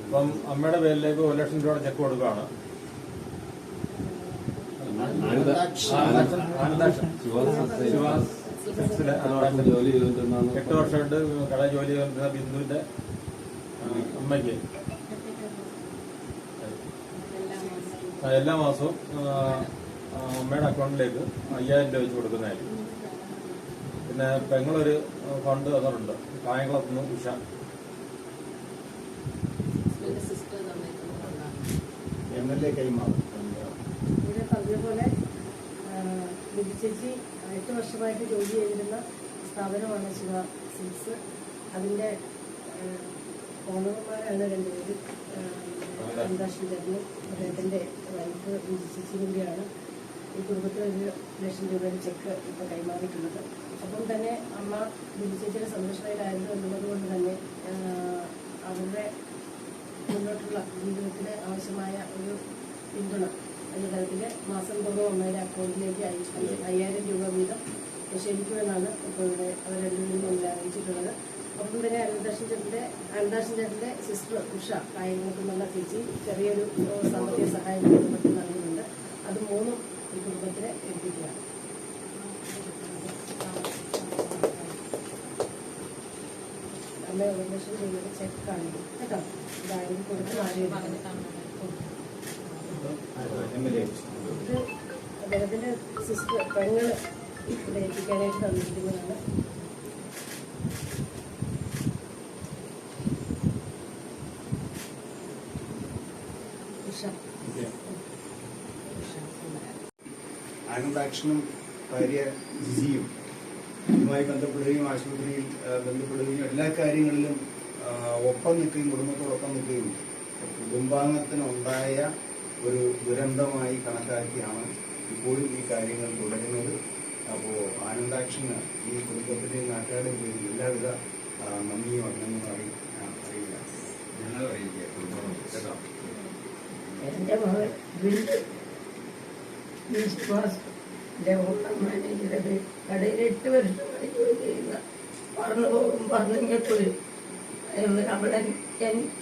അപ്പം അമ്മയുടെ പേരിലേക്ക് 1 ലക്ഷം രൂപയുടെ ചെക്ക് കൊടുക്കുകയാണ്. ജോലി 8 വർഷമായിട്ട് കട ജോലി ചെയ്തിരുന്ന ബിന്ദുവിന്റെ അമ്മയ്ക്ക് എല്ലാ മാസവും അമ്മയുടെ അക്കൗണ്ടിലേക്ക് 5000 രൂപ വെച്ച് കൊടുക്കുന്നതായിരിക്കും. പിന്നെ പെങ്ങളൊരു ഫണ്ട് തന്നിട്ടുണ്ട്, കായംകുളത്തുനിന്ന് ഉഷ. പറഞ്ഞപോലെ ബിജു ചേച്ചി 8 വർഷമായിട്ട് ജോലി ചെയ്തിരുന്ന സ്ഥാപനമാണ് ശിവ സിൽക്സ്. അതിൻ്റെ ഓണർമാരാണ് രണ്ടുപേരും, സന്താഷ് ചേട്ടനും അദ്ദേഹത്തിൻ്റെ വൈഫ് ബിജു ചേച്ചി കൂടിയാണ് ഈ കുടുംബത്തിൽ 1 ലക്ഷം രൂപയുടെ ചെക്ക് ഇപ്പോൾ കൈമാറിയിട്ടുള്ളത്. അപ്പം തന്നെ അമ്മ ബിജു ചേച്ചിയുടെ സംരക്ഷണയിലായിരുന്നു എന്നുള്ളത് കൊണ്ട് തന്നെ അവരുടെ മുന്നോട്ടുള്ള ജീവിതത്തിന് ആവശ്യമായ ഒരു പിന്തുണ എന്ന തരത്തിൽ മാസം തോറും അമ്മയുടെ അക്കൗണ്ടിലേക്ക് 5000 രൂപ വീതം നിക്ഷേപിക്കുമെന്നാണ് ഇപ്പോൾ ഇവിടെ അവർ രണ്ടുപേരും മുന്നിൽ അറിയിച്ചിട്ടുള്ളത്. ഒപ്പം തന്നെ അനന്താക്ഷൻ ചേട്ടൻ്റെ സിസ്റ്റർ ഉഷ കായംകുളത്ത് നിന്നുള്ള ചേച്ചി ചെറിയൊരു സാമ്പത്തിക സഹായം കുടുംബത്തിൽ നൽകുന്നുണ്ട്. അത് 3ഉം ഈ കുടുംബത്തിനെ ഏൽപ്പിക്കുകയാണ്. അമ്മ 1 ലക്ഷം രൂപയുടെ ചെക്ക് കാണിക്കും കേട്ടോ. ഇതായാലും കൊടുത്ത് ഇത് അദ്ദേഹത്തിന്റെ സിസ്റ്റർ പെങ്ങള് ഇവിടെ എത്തിക്കാനായിട്ട് തന്നിരിക്കുന്നതാണ്. ആനന്ദാക്ഷനും ഭാര്യ ജിജിയും ഇതുമായി ബന്ധപ്പെടുകയും ആശുപത്രിയിൽ ബന്ധപ്പെടുകയും എല്ലാ കാര്യങ്ങളിലും ഒപ്പം നിൽക്കുകയും കുടുംബത്തോടൊപ്പം നിൽക്കുകയും കുടുംബാംഗത്തിനുണ്ടായ ഒരു ദുരന്തമായി കണക്കാക്കിയാണ് ഇപ്പോഴും ഈ കാര്യങ്ങൾ തുടരുന്നത്. അപ്പോൾ ആനന്ദാക്ഷന് ഈ കുടുംബത്തിന്റെയും നാട്ടുകാരുടെയും പേരിൽ എല്ലാവിധ നന്ദിയും അഭിനന്ദനമായി അറിയില്ല. ഞങ്ങൾ അറിയിക്കുക. എന്റെ മകൾ മാനേജറത് കടയിൽ 8 വർഷമായി ജോലി ചെയ്യുന്ന പറഞ്ഞു പോകും പറഞ്ഞെപ്പോഴും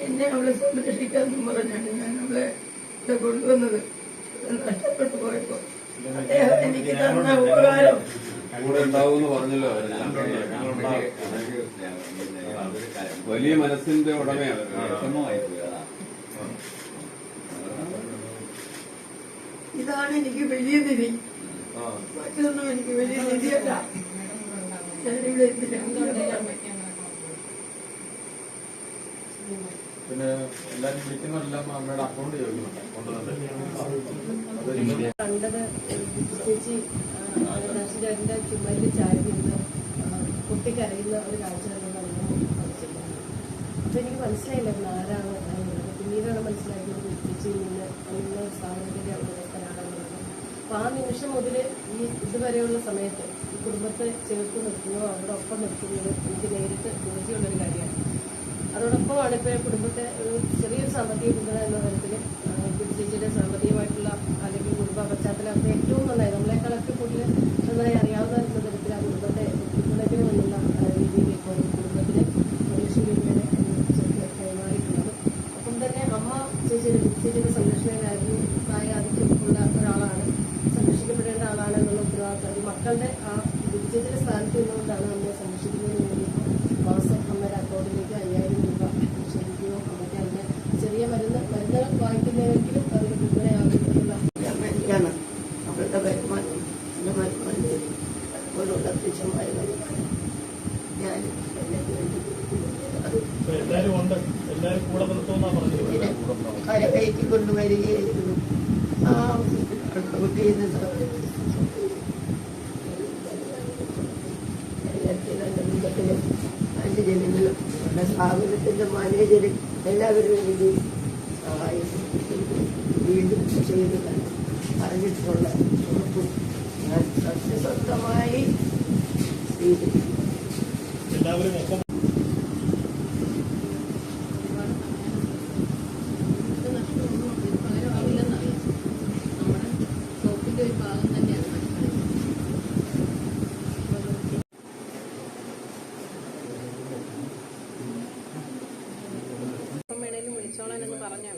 എന്നെ അവളെ സംരക്ഷിക്കാമെന്ന് പറഞ്ഞാണ് ഞാൻ അവളെ ഇവിടെ കൊണ്ടുവന്നത്. നഷ്ടപ്പെട്ടു പോയപ്പോൾ അദ്ദേഹം എനിക്ക് തന്ന ഉപകാരം പറഞ്ഞല്ലോ. വലിയ മനസ്സിന്റെ ഉടമയാണ്. ഇതാണ് എനിക്ക് വലിയ നിധി, മറ്റൊന്നും എനിക്ക് വലിയ നിധിയല്ല. ഞാനിവിടെ പിന്നെ എല്ലാരും വിളിക്കുന്നതെല്ലാം അമ്മയുടെ അക്കൗണ്ട് കണ്ടത് ചേച്ചി ചേട്ടന്റെ ചുമലിൽ ചാരിയിരുന്ന് കുട്ടിക്കരയുന്ന ഒരു കാഴ്ച കണ്ടാണ് മനസ്സിലായത്. അപ്പൊ എനിക്ക് മനസ്സിലായില്ലായിരുന്നു ആരാണ് എന്നുള്ളത്. പിന്നീടാണ് മനസ്സിലാക്കുന്നത് ചേച്ചി അന്ന് സ്ഥാപനത്തിന്റെ ഉടമസ്ഥനാണെന്നുള്ളത്. അപ്പൊ ആ നിമിഷം മുതൽ ഈ ഇതുവരെയുള്ള സമയത്ത് ഈ കുടുംബത്തെ ചേർത്ത് നിർത്തുന്നതോ അവിടെ ഒപ്പം നിർത്തുന്നത് എനിക്ക് നേരിട്ട് ബോധ്യമുള്ളൊരു കാര്യമാണ്. അതോടൊപ്പമാണ് ഇപ്പോൾ കുടുംബത്തെ ഒരു ചെറിയൊരു സാമ്പത്തിക പിന്തുണ എന്ന തരത്തിൽ ചേച്ചിയുടെ സാമ്പത്തികമായിട്ടുള്ള അല്ലെങ്കിൽ കുടുംബ പശ്ചാത്തലമൊക്കെ ഏറ്റവും നന്നായി നമ്മളെക്കാളൊക്കെ കൂടുതൽ നന്നായി അറിയാവുന്ന തരത്തിൽ ആ കുടുംബത്തെ പിന്തുണയ്ക്കണമെന്നുള്ള രീതിയിൽ ഇപ്പോൾ കുടുംബത്തിന് 1 ലക്ഷം രൂപയുടെ ചെക്ക് കൈമാറിയിട്ടുള്ളത്. ഒപ്പം തന്നെ അമ്മ ചേച്ചിയുടെ സംരക്ഷണയിലായിരുന്നു പ്രായാധിക്യമുള്ള ഒരാളാണ്, സംരക്ഷിക്കപ്പെടേണ്ട ആളാണ് എന്നുള്ള ഉത്തരവാദിത്തം മക്കളുടെ ആ ചേച്ചിയുടെ സ്ഥാനത്ത് നിന്നുകൊണ്ടാണ് അമ്മയെ സംരക്ഷിക്കുന്നതിന് വേണ്ടി മാസം അമ്മയുടെ അക്കൗണ്ടിലേക്ക് 5000 രൂപ നിക്ഷേപിക്കുകയോ അമ്മയ്ക്ക് അതിന്റെ ചെറിയ മരുന്ന് വാങ്ങിക്കുന്നതിനെങ്കിലും അതിന് പിന്തുണയാവശ്യമുള്ള അവരുടെ വരുമാനം എന്റെ വരുമാനം അതുപോലുള്ള തുച്ഛമായ വരുമാനം ഞാൻ കരകയറ്റി കൊണ്ടുവരികയായിരുന്നു. ആ കുട്ടിയുടെ കുടുംബത്തിലും 5 ജനങ്ങളും നമ്മുടെ സ്ഥാപനത്തിന്റെ മാനേജരും എല്ലാവരും എനിക്ക് സഹായം വീണ്ടും ചെയ്തതാണ് പറഞ്ഞിട്ടുള്ള ഉറപ്പും ഞാൻ സത്യസന്ധമായി എല്ലാവരും ഒപ്പം ഇത് നഷ്ടമൊന്നും ഇത് പകരമാവില്ലെന്നറിയാം. നമ്മുടെ സോപ്പിന്റെ ഒരു ഭാഗം തന്നെയാണ് നഷ്ടം. വേണേലും വിളിച്ചോളാനെന്ന് പറഞ്ഞാൽ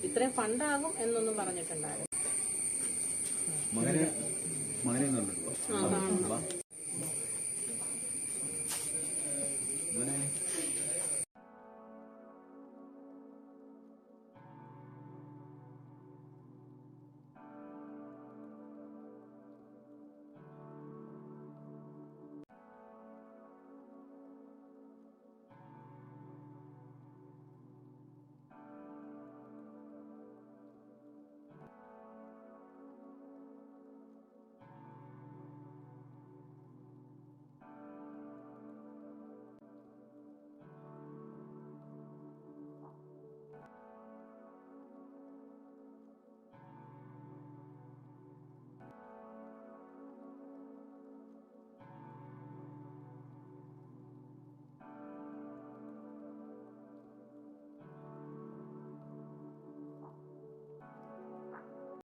ഇത്രയും ഫണ്ടാകും എന്നൊന്നും പറഞ്ഞിട്ടുണ്ടായിരുന്നു. മകനെ കണ്ടിട്ടുണ്ടോ?